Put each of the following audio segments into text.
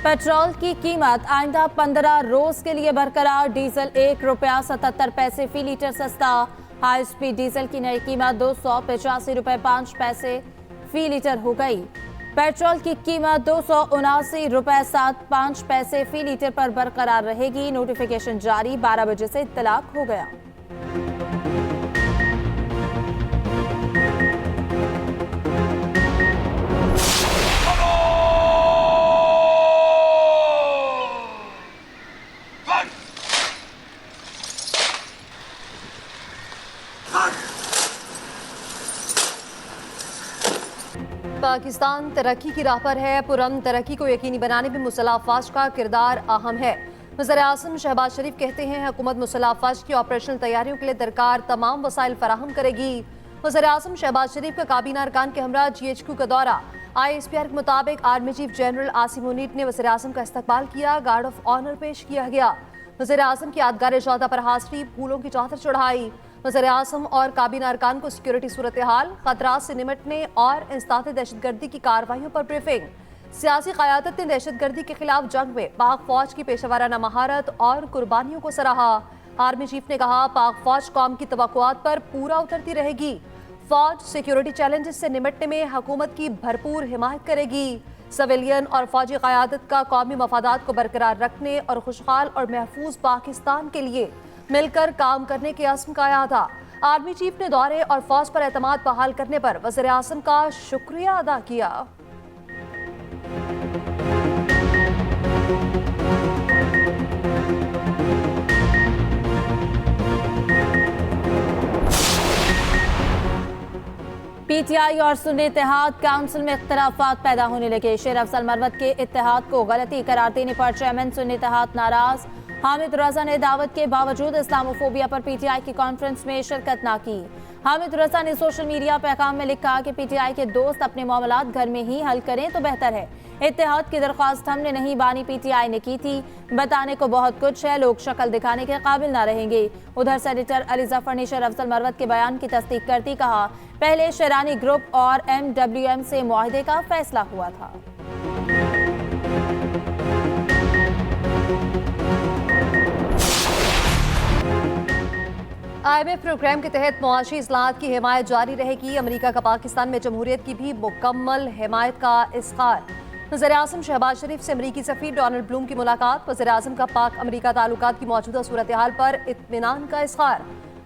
Petrol की कीमत आइंदा 15 रोज के लिए बरकरार। डीजल ₹1.77 फी लीटर सस्ता। हाई स्पीड डीजल की नई कीमत ₹285.05 फी लीटर हो गई। पेट्रोल की कीमत ₹279.75 फी लीटर पर बरकरार रहेगी। नोटिफिकेशन जारी 12 बजे से इत्तलाक हो गया। पाकिस्तान तरक्की की राह पर है। पुरअमन तरक्की को यकीनी बनाने में मुसल्लह अफवाज का किरदार अहम है। वज़ीर-ए-आज़म शहबाज शरीफ कहते हैं हुकूमत मुसल्लह अफवाज की ऑपरेशनल तैयारियों के लिए दरकार तमाम वसाइल फराहम करेगी। वज़ीर-ए-आज़म शहबाज शरीफ का काबीना अरकान के हमरा GHQ का दौरा। ISPR के मुताबिक army chief general Asim Munir ने वज़ीर-ए-आज़म का इस्तकबाल किया। गार्ड ऑफ ऑनर पेश किया गया। वज़ीर-ए-आज़म की यादगार शोहदा पर हाज़री, फूलों की चादर चढ़ाई। वज़ीर-ए-आज़म और काबीना अरकान को सिक्योरिटी सूरत हाल, खतरात से निमटने और इंसदाद दहशतगर्दी की कार्रवाइयों पर ब्रीफिंग। सियासी क़यादत ने दहशतगर्दी के खिलाफ जंग में पाक फौज की पेशेवराना महारत और कुर्बानियों को सराहा। आर्मी चीफ ने कहा पाक फौज कौम की तवक्कुआत पर पूरा उतरती रहेगी। फौज सिक्योरिटी चैलेंजेस से निमटने में हुकूमत की भरपूर हिमायत करेगी। सिविलियन और फौजी क़यादत का कौमी मफादात को बरकरार रखने और खुशहाल और महफूज पाकिस्तान के लिए मिलकर काम करने के अज़्म का इरादा। आर्मी चीफ ने दौरे और फौज पर एतमाद बहाल करने पर वज़ीर-ए-आज़म का शुक्रिया अदा किया। PTI और सुन्नी इत्तेहाद काउंसिल में इख्तिलाफात पैदा होने लगे। शेर अफजल मरवत के इत्तेहाद को गलती करार देने पर चेयरमैन सुन्नी इत्तेहाद नाराज। हामिद रजा ने दावत के बावजूद इस्लामोफोबिया पर PTI की कॉन्फ्रेंस में शिरकत ना की। हामिद रजा ने सोशल मीडिया पैगाम में लिखा कि PTI के दोस्त अपने मामलात घर में ही हल करें तो बेहतर है। इत्तेहाद की दरख्वास्त हमने नहीं बानी PTI ने की थी। बताने को बहुत कुछ है, लोग शक्ल दिखाने के काबिल ना रहेंगे। उधर सेनेटर अली जफर ने शेर अफजल मरवत के बयान की तस्दीक करती कहा पहले शेरानी ग्रुप और MWM से मुआहदे का फैसला हुआ था। IMF प्रोग्राम के तहत मुआशी इस्लाहात की हिमायत जारी रहेगी। अमेरिका का पाकिस्तान में जमहूरियत की भी मुकम्मल हिमायत का इज़हार। वज़ीर-ए-आज़म शहबाज शरीफ से अमरीकी सफ़ीर डोनाल्ड ब्लूम की मुलाकात। वज़ीर-ए-आज़म का पाक अमरीका ताल्लुकात की मौजूदा सूरत हाल पर इत्मीनान का इज़हार।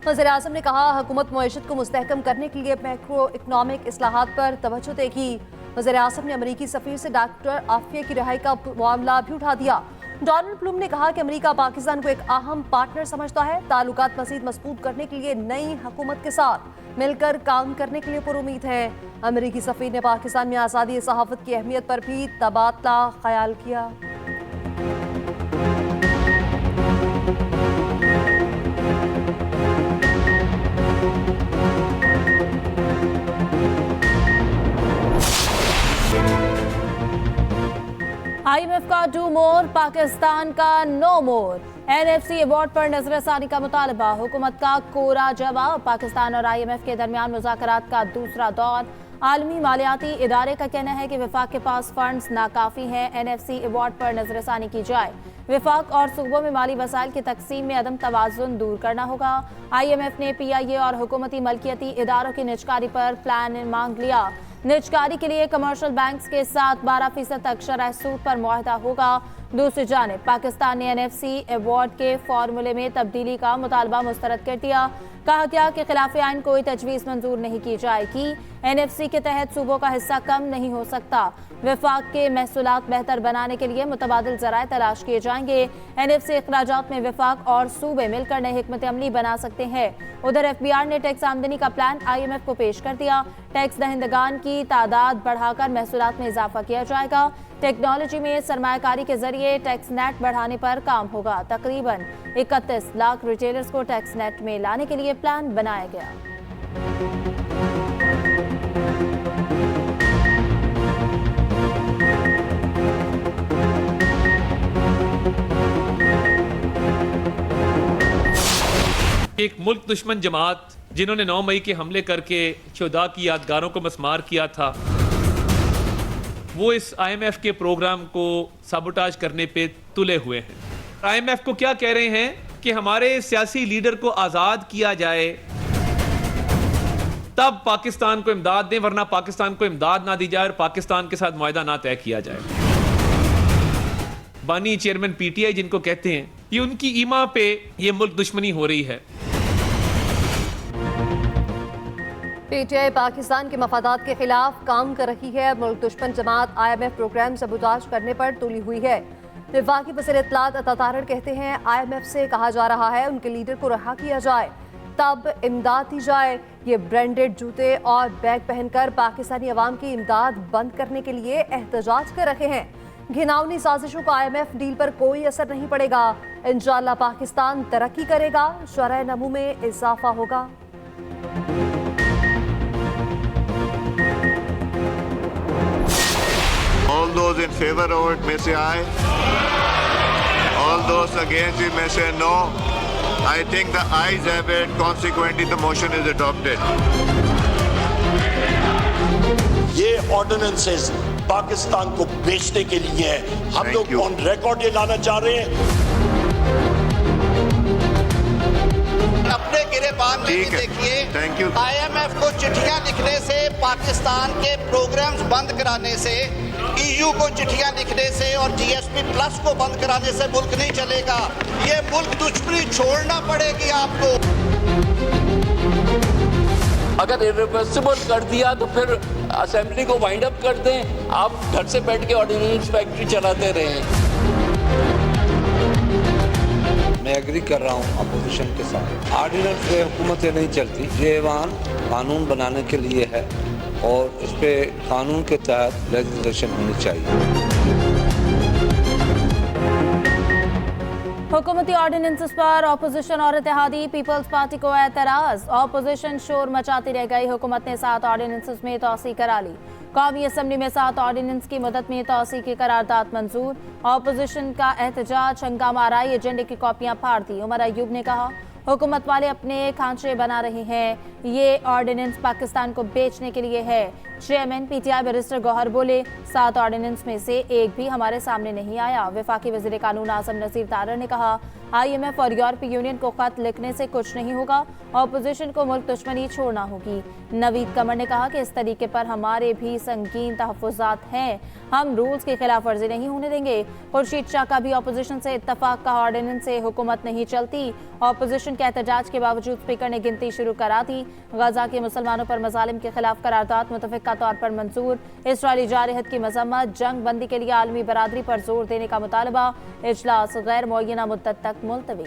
वज़ीर-ए-आज़म ने कहा हुकूमत मईशत को मुस्तहकम करने के लिए मैक्रो इकनॉमिक इस्लाहात पर तवज्जो देगी। वज़ीर-ए-आज़म ने अमरीकी सफ़ीर से डॉक्टर आफिया की रिहाई का मामला भी उठा दिया। डोनाल्ड ब्लूम ने कहा कि अमेरिका पाकिस्तान को एक अहम पार्टनर समझता है। ताल्लुकात मज़ीद मजबूत करने के लिए नई हुकूमत के साथ मिलकर काम करने के लिए पुरुमीद है। अमेरिकी सफ़ीर ने पाकिस्तान में आज़ादी सहाफ़त की अहमियत पर भी तबादला ख्याल किया। IMF का डू मोर, पाकिस्तान का नो मोर। NFC अवार्ड पर नजरसानी का मुतालबा, हुकूमत का कोरा जवाब। पाकिस्तान और IMF के दरमियान मुज़ाकरात का दूसरा दौर। आलमी मालियाती इदारे का कहना है कि वफाक के पास फंड्स नाकाफी हैं। NFC अवार्ड पर नजरसानी की जाए। वफाक और सूबों में माली वसाइल की तकसीम में अदम तवाज़ुन दूर करना होगा। IMF ने PIA और हुकूमती मलकियती इदारों की निजकारी पर प्लान मांग लिया। निजकारी के लिए कमर्शियल बैंक्स के साथ 12% तक शरह सूद पर मुआहदा होगा। दूसरी जानिब पाकिस्तान ने NFC अवार्ड के फॉर्मूले में तब्दीली का मुतालबा मुस्तरद कर दिया। कहा गया कि खिलाफ आइन कोई तजवीज़ मंजूर नहीं की जाएगी। NFC के तहत सूबों का हिस्सा कम नहीं हो सकता। वफाक के महसूलात बेहतर बनाने के लिए मुतबादिल ज़राए तलाश किए जाएंगे। NFC अखराजात में वफाक और सूबे मिलकर नई हिकमत अमली बना सकते हैं। उधर FBR ने टैक्स आमदनी का प्लान IMF को पेश कर दिया। टैक्स दहिंदगान की तादाद बढ़ाकर महसूलात में इजाफा किया जाएगा। टेक्नोलॉजी में सरमायाकारी के जरिए टैक्स नेट बढ़ाने पर काम होगा। तकरीबन 31 लाख रिटेलर्स को टैक्स नेट में लाने के लिए प्लान बनाया गया। एक मुल्क दुश्मन जमात जिन्होंने 9 मई के हमले करके शुहदा की यादगारों को मस्मार किया था, वो इस IMF के प्रोग्राम को साबोटाज करने पे तुले हुए हैं। IMF को क्या कह रहे हैं कि हमारे सियासी लीडर को आज़ाद किया जाए, तब पाकिस्तान को इमदाद दें, वरना पाकिस्तान को इमदाद ना दी जाए और पाकिस्तान के साथ मुआहदा ना तय किया जाए। बानी चेयरमैन PTI जिनको कहते हैं, ये उनकी ईमा पे ये मुल्क दुश्मनी हो रही है। PTI पाकिस्तान के मफादात के खिलाफ काम कर रही है। मुल्क दुश्मन जमात IMF प्रोग्राम सबूताज करने पर तुली हुई है। वफाकी वज़ीर इत्तलात अता तारड़ कहते हैं IMF से कहा जा रहा है उनके लीडर को रहा किया जाए, तब इमदाद दी जाए। ये ब्रांडेड जूते और बैग पहनकर पाकिस्तानी अवाम की इमदाद बंद करने के लिए एहतजाज कर रहे हैं। घिनौनी साजिशों का IMF डील पर कोई असर नहीं पड़ेगा। इंशाअल्लाह पाकिस्तान तरक्की करेगा, शरह नमू में इजाफा होगा। All those in favor of it may say aye. All those against it may say no. I think the ayes have it. Consequently, the motion is adopted. ये ऑर्डिनेंसेस पाकिस्तान को बेचने के लिए है। हम Thank लोग you. ऑन रिकॉर्ड ये लाना चाह रहे हैं। अपने गिरेबान में भी ठीक है। देखिए, Thank you. IMF को चिट्ठियां लिखने से, पाकिस्तान के प्रोग्राम्स बंद कराने से, EU को चिट्ठियां लिखने से और GSP प्लस को बंद कराने से मुल्क नहीं चलेगा। ये मुल्क दुश्मनी छोड़ना पड़ेगी आपको। अगर इरिवर्सिबल कर दिया तो फिर असेंबली को वाइंड अप कर दें। आप घर से बैठ के ऑर्डिनेंस फैक्ट्री चलाते रहें। मैं एग्री कर रहा हूँ अपोजिशन के साथ। ऑर्डिनेंस से हुकूमतें नहीं चलती। ये ऐवान कानून बनाने के लिए है और इस पे कानून के तहत लेजिस्लेशन होनी चाहिए। हुकूमती ऑर्डिनेंसेस पर अपोजिशन और इत्तेहादी पीपल्स पार्टी को एतराज। अपोजिशन शोर मचाती रह गई। हुकूमत ने 7 ऑर्डिनेंसेस में तौसीक करा ली। कौमी असम्बली में 7 ऑर्डिनेंस की मदद में तौसीक की करारदाद मंजूर। अपोजिशन का एहतजाज, हंगामा आराई, एजेंडे की कॉपियां फाड़ दी। उमर अयूब ने कहा हुकूमत वाले अपने खांचे बना रहे हैं, ये ऑर्डिनेंस पाकिस्तान को बेचने के लिए है। चेयरमैन PTI बैरिस्टर गौहर बोले 7 ऑर्डिनेंस में से एक भी हमारे सामने नहीं आया। वफाकी वज़ीर कानून आज़म नज़ीर तारड़ ने कहा IMF और यूरोपीय यूनियन को खत लिखने से कुछ नहीं होगा, अपोजिशन को मुल्क दुश्मनी छोड़ना होगी। नवीद कमर ने कहा कि इस तरीके पर हमारे भी संगीन तहफ़्फ़ुज़ात हैं, हम रूल्स की खिलाफ वर्जी नहीं होने देंगे। खुर्शीद शाह का भी अपोजिशन से इत्तफाक का ऑर्डिनेंस से हुकूमत नहीं चलती। अपोजिशन के एहतजाज के बावजूद स्पीकर ने गिनती शुरू करा दी। गजा के मुसलमानों पर मजालिम के खिलाफ करारदाद मुतफ़िक़ा तौर पर मंजूर। इसराइली जारहत की मजम्मत, जंग बंदी के लिए आलमी बरादरी पर जोर देने का मुतालबा। इजलास गैर मुअय्यना मुद्दत तक मुलतवी।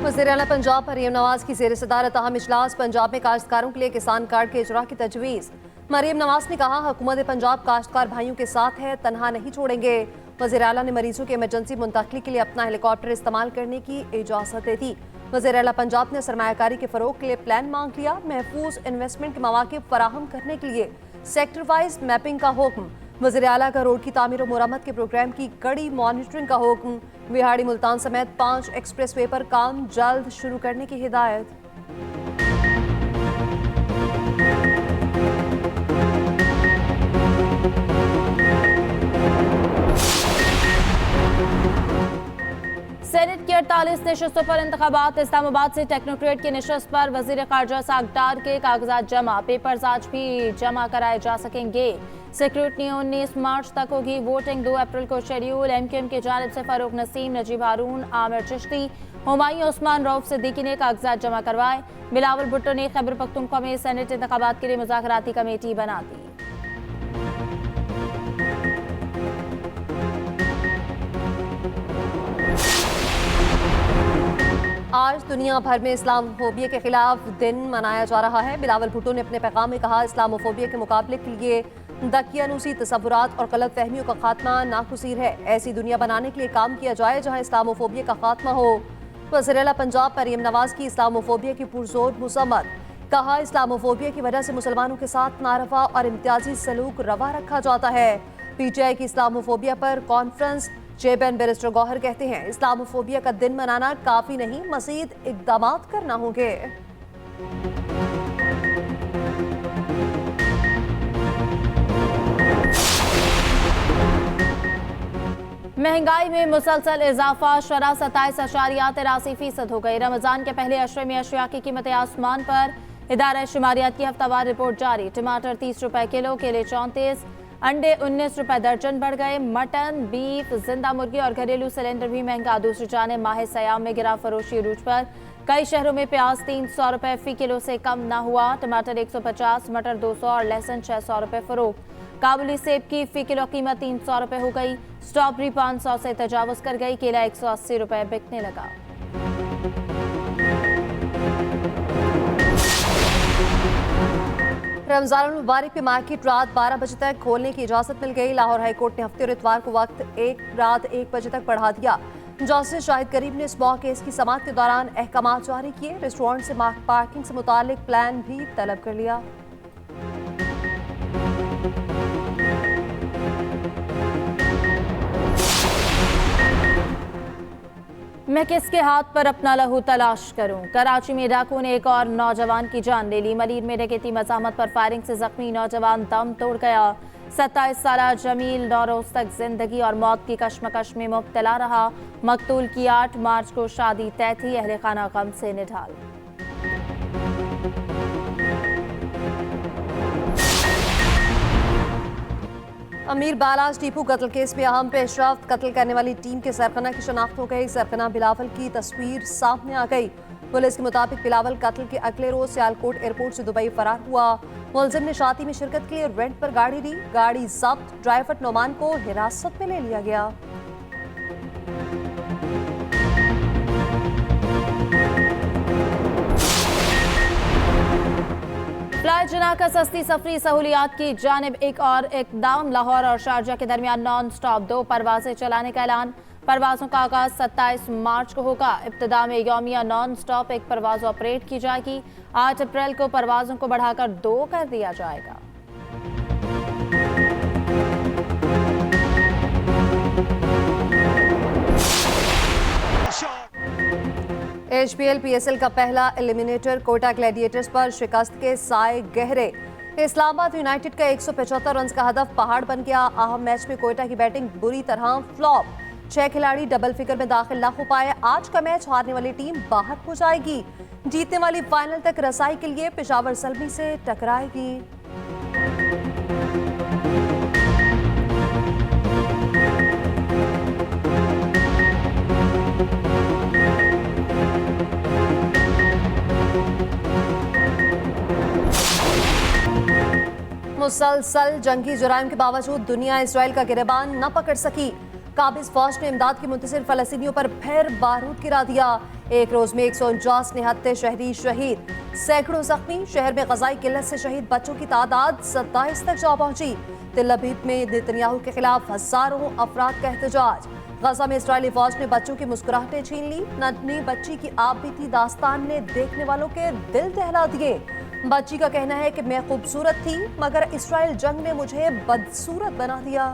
वज़ीर आला पंजाब मरीम नवाज की ज़ेर सदारत अहम इजलास। पंजाब में काश्तकारों के लिए किसान कार्ड के इजरा की तजवीज़। मरीम नवाज ने कहा हुकूमत पंजाब काश्तकार भाइयों के साथ है, तनहा नहीं छोड़ेंगे। वज़ीर आला ने मरीजों के इमरजेंसी मुंतकली के लिए अपना हेलीकॉप्टर इस्तेमाल करने की इजाज़त दे दी। वज़ीर आला पंजाब ने सरमायाकारी के फ़रोग के लिए प्लान मांग लिया। महफूज इन्वेस्टमेंट के मौके फराहम करने के लिए सेक्टर वाइज मैपिंग का हुक्म। वज़ीर आला का रोड की तामीर और मुरम्मत के प्रोग्राम की कड़ी मॉनिटरिंग का हुक्म। विहाड़ी मुल्तान समेत 5 एक्सप्रेस वे पर काम जल्द शुरू करने की हिदायत। सेनेट की 48 नशस्तों पर इंतखाबात। इस्लामाबाद से टेक्नोक्रेट की नशस्त पर वजीर खारजा सागडार के कागजात जमा, पेपर्स आज भी जमा कराए जा सकेंगे। सिक्योरिटी 19 मार्च तक होगी वोटिंग। 2 अप्रैल को शेड्यूल। MQM की जानिब से फारूक नसीम, नजीब हारून, आमिर चिश्ती, हुमायूं उस्मान, रऊफ सिद्दीकी ने कागजात जमा करवाए। बिलावल भुट्टो ने खैबर पख्तूनख्वा में सेनेट इंतखाबात के लिए मुज़ाकराती कमेटी बना दी। आज दुनिया भर में इस्लामोफोबिया के खिलाफ दिन मनाया जा रहा है। बिलावल भुट्टो ने अपने पैगाम में कहा इस्लामोफोबिया के मुकाबले के लिए दकियानूसी तसव्वुरात और गलत फहमियों का खात्मा नागुज़ीर है। ऐसी दुनिया बनाने के लिए काम किया जाए जहां इस्लामोफोबिया का खात्मा हो। वज़ीर आला पंजाब मरीम नवाज की इस्लामोफोबिया की पुरजोर मज़म्मत। कहा इस्लामोफोबिया की वजह से मुसलमानों के साथ नारवा और इम्तियाजी सलूक रवा रखा जाता है। PTI की इस्लामोफोबिया पर कॉन्फ्रेंस चेयरमैन बैरिस्टर गौहर कहते हैं इस्लामोफोबिया का दिन मनाना काफी नहीं, मजीद इकदाम करना होंगे। महंगाई में मुसलसल इजाफा, शरह 27.83% हो गई। रमजान के पहले अशरे में अशिया की कीमतें आसमान पर। इदारा शुमारियात की हफ्तावार रिपोर्ट जारी। टमाटर 30 रुपए किलो, केले 34, अंडे 19 रुपए दर्जन बढ़ गए। मटन, बीफ, जिंदा मुर्गी और घरेलू सिलेंडर भी महंगा। दूसरी जानिब माह सयाम में गिरा फरोशी अरूज पर। कई शहरों में प्याज 300 रुपए फी किलो से कम न हुआ। टमाटर 150, मटर 200 और लहसुन 600 रुपए फरोख्त। काबुली सेब की फी किलो कीमत 300 रुपए हो गई। स्ट्रॉबेरी 500 से तजावुज कर गई। केला 180 रुपए बिकने लगा। रमजान मुबारक में मार्केट रात 12 बजे तक खोलने की इजाजत मिल गई। लाहौर हाईकोर्ट ने हफ्ते और इतवार को वक्त रात 1 बजे तक बढ़ा दिया। जस्टिस शाहिद करीम ने इस मौके की समाअत के दौरान अहकाम जारी किए। रेस्टोरेंट से पार्किंग से मुतालिक प्लान भी तलब कर लिया। मैं किसके हाथ पर अपना लहू तलाश करूं? कराची में डाकू ने एक और नौजवान की जान ले ली। मलीर में डकैती मज़ाहमत पर फायरिंग से जख्मी नौजवान दम तोड़ गया। 27 साला जमील 9 रोज तक जिंदगी और मौत की कश्मकश में मुब्तला रहा। मकतूल की 8 मार्च को शादी तय थी। अहले खाना गम से निढाल। अमीर बालाज टीपू कत्ल केस में अहम पेशरफ्त। कत्ल करने वाली टीम के सरगना की शनाख्त हो गई। सरगना बिलावल की तस्वीर सामने आ गई। पुलिस के मुताबिक बिलावल कत्ल के अगले रोज सियालकोट एयरपोर्ट से दुबई फरार हुआ। मुलजिम ने शादी में शिरकत के लिए रेंट पर गाड़ी दी। गाड़ी जब्त। ड्राइवर नोमान को हिरासत में ले लिया गया। फ्लाई जना का सस्ती सफरी सहूलियात की जानिब एक और इकदाम। लाहौर और शारजा के दरमियान नॉन स्टॉप 2 परवाजें चलाने का ऐलान। परवाजों का आगाज 27 मार्च को होगा। इब्तिदा में यौमिया नॉन स्टॉप 1 परवाज ऑपरेट की जाएगी। 8 अप्रैल को परवाजों को बढ़ाकर 2 कर दिया जाएगा। HPL PSL का पहला एलिमिनेटर कोटा ग्लैडिएटर्स पर शिकस्त के साए गहरे। इस्लामाबाद यूनाइटेड का 175 रन का हदफ पहाड़ बन गया। अहम मैच में कोयटा की बैटिंग बुरी तरह फ्लॉप। 6 खिलाड़ी डबल फिगर में दाखिल न हो पाए। आज का मैच हारने वाली टीम बाहर हो जाएगी। जीतने वाली फाइनल तक रसाई के लिए पेशावर सल्मी से टकराएगी। मुसलसल जंगी जुराइम के बावजूद दुनिया इसराइल का गिरबान न पकड़ सकी। काबिज फौज ने इमदाद के मुंतसिर फलस्तीनियों पर फिर बारूद गिरा दिया। एक रोज में 149 निहत्ते शहरी शहीद, सैकड़ों जख्मी। शहर में ग़ज़ाई किल्लत से शहीद बच्चों की तादाद 27 तक जा पहुंची। तिल अबीब में नेतन्याहू के खिलाफ हजारों अफराद का एहतजाज। गजा में इस्राइली फौज ने बच्चों की मुस्कुराहटें छीन ली। नन्ही बच्ची की आप बीती दास्तान ने देखने वालों के दिल दहला दिए। बच्ची का कहना है कि मैं खूबसूरत थी मगर इस्राइल जंग ने मुझे बदसूरत बना दिया।